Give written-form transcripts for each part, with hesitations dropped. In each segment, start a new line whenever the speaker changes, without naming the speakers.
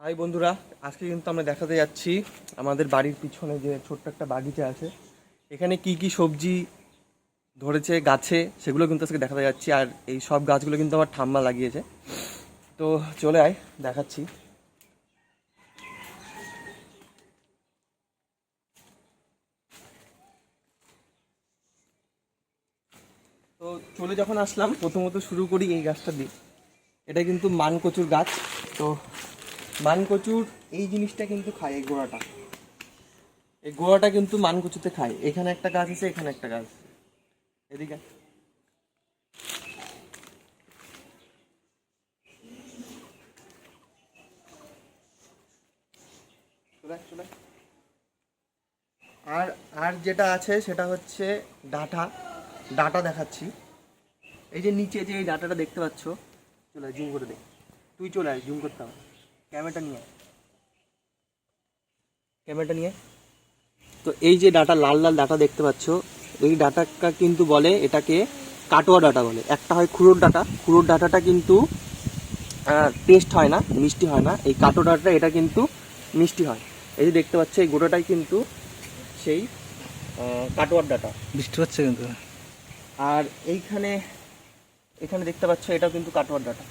High বন্ধুরা, আজকে কিন্তু আমরা দেখাতে যাচ্ছি আমাদের বাড়ির পিছনে যে ছোট্ট একটা বাগিচা আছে, এখানে কি কি সবজি ধরেছে গাছে সেগুলো কিন্তু আজকে দেখাতে যাচ্ছি। আর এই সব গাছগুলো কিন্তু আমার ঠাম্মা লাগিয়েছে। তো চলে আয়, দেখাচ্ছি। তো চলে যখন আসলাম, প্রথমত শুরু করি এই গাছটা দিয়ে। এটা কিন্তু মানকচুর গাছ। তো মানকচুর এই জিনিসটা কিন্তু খায়, এই গোড়াটা কিন্তু মানকচুতে খায়। এখানে একটা গাছ আছে, এখানে একটা গাছ, এদিকে চলে আয়, চলে আয়। আর আর যেটা আছে সেটা হচ্ছে ডাঁটা। ডাঁটা দেখাচ্ছি। এই যে নিচে যে এই ডাঁটাটা দেখতে পাচ্ছ, চলে আয়, জুম করে দে। তুই চলে আয়, জুম করতে হবে। ক্যামেরাটা নিয়ে আয়, ক্যামেরাটা নিয়ে আয়। তো এই যে ডাঁটা, লাল লাল ডাঁটা দেখতে পাচ্ছ, এই ডাঁটাটা কিন্তু বলে এটাকে কাটোয়া ডাঁটা বলে। একটা হয় খুরোর ডাঁটা, খুরোর ডাঁটাটা কিন্তু টেস্ট হয় না, মিষ্টি হয় না। এই কাটো ডাঁটাটা এটা কিন্তু মিষ্টি হয়। এই যে দেখতে পাচ্ছ, এই গোটাটাই কিন্তু সেই কাটোয়ার ডাঁটা।
বৃষ্টি হচ্ছে কিন্তু।
আর এইখানে এখানে দেখতে পাচ্ছ, এটাও কিন্তু কাটোয়ার ডাঁটা।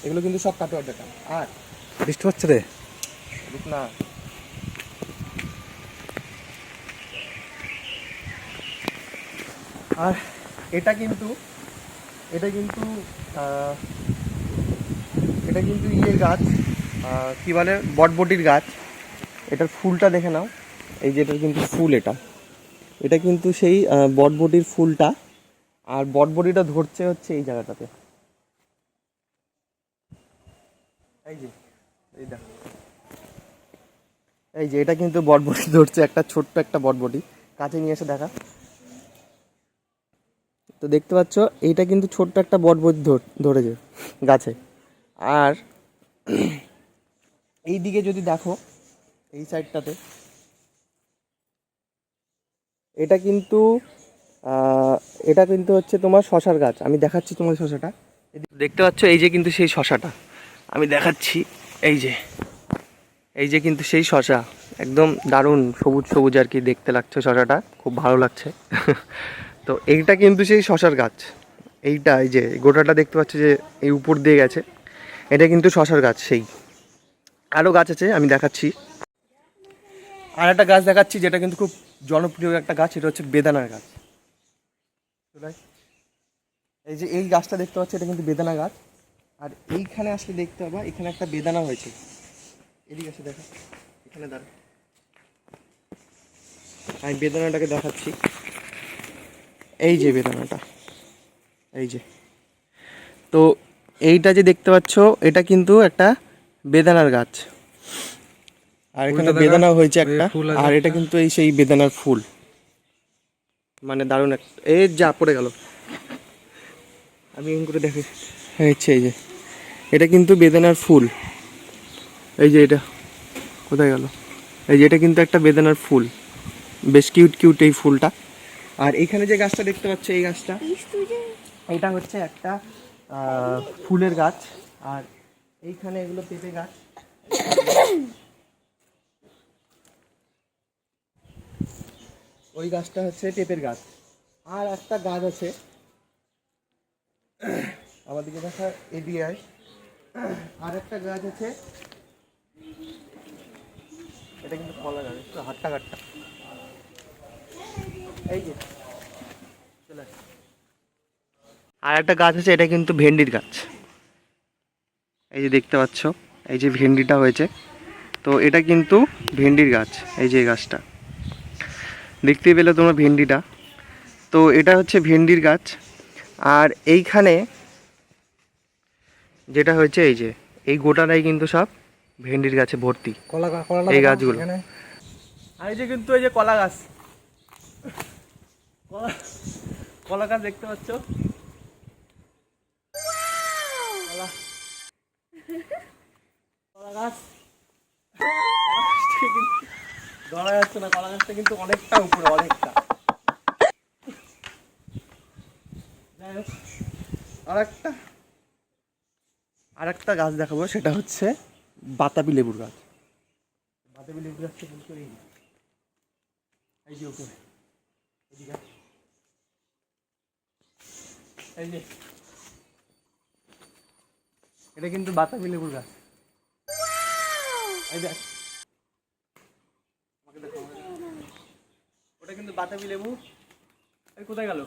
এগুলো কিন্তু সব কাটোয়ার ডাঁটা। আর
বৃষ্টি হচ্ছে রে।
দেখ না, আর এটা কিন্তু এটা কিন্তু আহ, এটা কিন্তু ইয়ে গাছ, কি বলে, বটবটির গাছ। এটার ফুলটা দেখে নাও। এই যে এটার কিন্তু ফুল, এটা এটা কিন্তু সেই বটবটির ফুলটা। আর বটবটিটা ধরছে হচ্ছে এই জায়গাটাতে। এই যে, এই দেখ, এই যে এটা কিন্তু বটবটি ধরছে, একটা ছোট্ট একটা বটবটি। কাছে নিয়ে এসে দেখা। তো দেখতে পাচ্ছ, এইটা কিন্তু ছোট্ট একটা বটবটি ধরেছে গাছে। আর এই দিকে যদি দেখো, এই সাইডটাতে, এটা কিন্তু এটা কিন্তু হচ্ছে তোমার শশার গাছ। আমি দেখাচ্ছি তোমার শশাটা। দেখতে পাচ্ছ, এই যে কিন্তু সেই শশাটা আমি দেখাচ্ছি। এই যে, এই যে কিন্তু সেই শশা, একদম দারুণ সবুজ সবুজ আর কি দেখতে লাগছে শশাটা, খুব ভালো লাগছে। তো এইটা কিন্তু সেই শশার গাছ। এইটা, এই যে গোটাটা দেখতে পাচ্ছ যে এই উপর দিয়ে গেছে, এটা কিন্তু শশার গাছ। সেই আরও গাছ আছে, আমি দেখাচ্ছি। আর একটা গাছ দেখাচ্ছি যেটা কিন্তু খুব জনপ্রিয় একটা গাছ, এটা হচ্ছে বেদানার গাছ। এই যে এই গাছটা দেখতে পাচ্ছ, এটা কিন্তু বেদানা গাছ। আর এইখানে আসলে দেখতে পাবা, এখানে একটা বেদানা হয়েছে। এদিকে এসে দেখো, এখানে দাঁড়া, আমি বেদানাটাকে দেখাচ্ছি। এই যে বেদানাটা, এই যে, তো এইটা যে দেখতে পাচ্ছ, এটা কিন্তু একটা বেদানার গাছ। আর এখানে বেদানা হয়েছে একটা। আর এটা কিন্তু এই সেই বেদানার ফুল, মানে দারুণ একটা। এই যা পড়ে গেল, আমি এরকম করে দেখে হচ্ছে। এই যে এটা কিন্তু বেদানার ফুল। এই যে এটা কোথায় গেল, এই যে এটা কিন্তু একটা বেদানার ফুল, বেশ কিউট কিউট এই ফুলটা। আর এইখানে যে গাছটা দেখতে পাচ্ছ, এই গাছটা, এটা হচ্ছে একটা ফুলের গাছ। আর এইখানে এগুলো পেঁপে গাছ। ওই গাছটা হচ্ছে পেঁপের গাছ। আর একটা গাছ আছে, আমার দিকে দেখা, এদিকে আয়। আর একটা গাছ আছে, এটা কিন্তু কলা গাছ, একটু হাট্টা কাট্টা। এই যে চলে আয়। আর একটা গাছ আছে, এটা কিন্তু ভেন্ডির গাছ। এই যে দেখতে পাচ্ছ, এই যে ভেন্ডিটা হয়েছে, তো এটা কিন্তু ভেন্ডির গাছ। এই যে এই গাছটা দেখতেই পেলে তোমরা, ভেন্ডিটা, তো এটা হচ্ছে ভেন্ডির গাছ। আর এইখানে যেটা হয়েছে, এই যে এই গোটাটাই কিন্তু সব ভেন্ডির গাছে ভর্তি, এই গাছগুলো। আর এই যে কিন্তু এই যে কলা গাছ, কলা কলা গাছ দেখতে পাচ্ছ, কলা কলা গাছ ধরা যাচ্ছে না। কলা গাছটা কিন্তু অনেকটা উপরে, অনেকটা। যাই হোক, আর একটা গাছ দেখাবো, সেটা হচ্ছে বাতাবি লেবুর গাছ। বাতাবি লেবুর গাছটা কিন্তু এই যে উপরে এদিকে এই যে এটা কিন্তু বাতাবি লেবুর গাছ। এই দেখ আমাকে দেখো, ওটা কিন্তু বাতাবি লেবু। এই কোথায় গেল?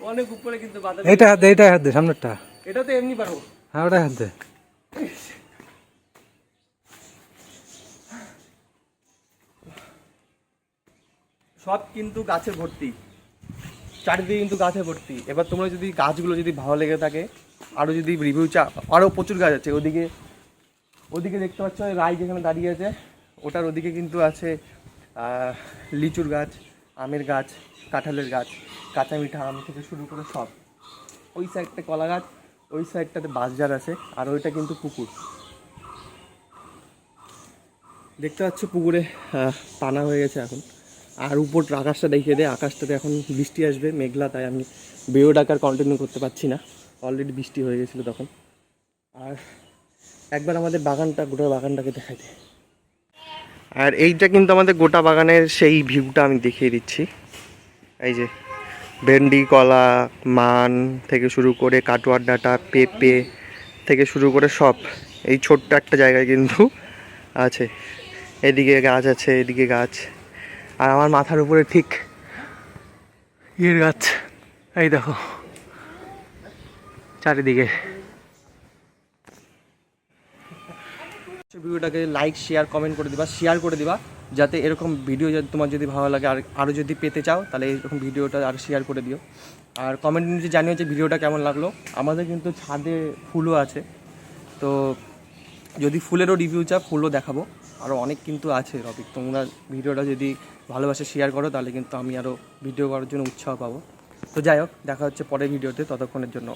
অনেক উপরে কিন্তু বাতাবি।
এইটা হাত দে, এইটা হাত দে, সামনেরটা।
এটা তো এমনি পারবো।
হ্যাঁ, ওটা হাত দে।
সব কিন্তু গাছে ভর্তি, চারিদিকে কিন্তু গাছে ভর্তি। এবার তোমরা যদি গাছগুলো যদি ভালো লেগে থাকে, আরও যদি রিভিউ চা, আরও প্রচুর গাছ আছে। ওদিকে ওদিকে দেখতে পাচ্ছ রায় যেখানে দাঁড়িয়ে আছে, ওটার ওদিকে কিন্তু আছে লিচুর গাছ, আমের গাছ, কাঁঠালের গাছ, কাঁচা মিঠা আম থেকে শুরু করে সব। ওই সাইডটা কলা গাছ, ওই সাইডটাতে বাঁশঝাড় আছে, আর ওইটা কিন্তু পুকুর। দেখতে পাচ্ছ পুকুরে পানা হয়ে গেছে এখন। আর উপর আকাশটা দেখিয়ে দেয়, আকাশটাতে এখন বৃষ্টি আসবে, মেঘলা, তাই আমি ভিডিও ডাকার কন্টিনিউ করতে পারছি না, অলরেডি বৃষ্টি হয়ে গেছিলো তখন। আর একবার আমাদের বাগানটা, গোটা বাগানটাকে দেখাই দেয়। আর এইটা কিন্তু আমাদের গোটা বাগানের সেই ভিউটা আমি দেখিয়ে দিচ্ছি। এই যে ভেন্ডি, কলা, মান থেকে শুরু করে কাটোয়ার ডাঁটা, পেঁপে থেকে শুরু করে সব এই ছোট্ট একটা জায়গায় কিন্তু আছে। এদিকে গাছ আছে, এদিকে গাছ, আর আমার মাথার উপরে ঠিক ইয়ের গাছ। এই দেখো চারিদিকে। ভিডিওটাকে লাইক, শেয়ার, কমেন্ট করে দিবা, শেয়ার করে দিবা, যাতে এরকম ভিডিও যদি তোমার যদি ভালো লাগে আর আরও যদি পেতে চাও, তাহলে এরকম ভিডিওটা আর শেয়ার করে দিও। আর কমেন্ট নিচে জানিও যে ভিডিওটা কেমন লাগলো। আমাদের কিন্তু ছাদে ফুলও আছে, তো যদি ফুলেরও রিভিউ চাও, ফুলও দেখাবো। আরও অনেক কিন্তু আছে টপিক। তোমরা ভিডিওটা যদি ভালোবাসে শেয়ার করো, তাহলে কিন্তু আমি আরও ভিডিও করার জন্য উৎসাহ পাবো। তো যাই হোক, দেখা হচ্ছে পরের ভিডিওতে, ততক্ষণের জন্য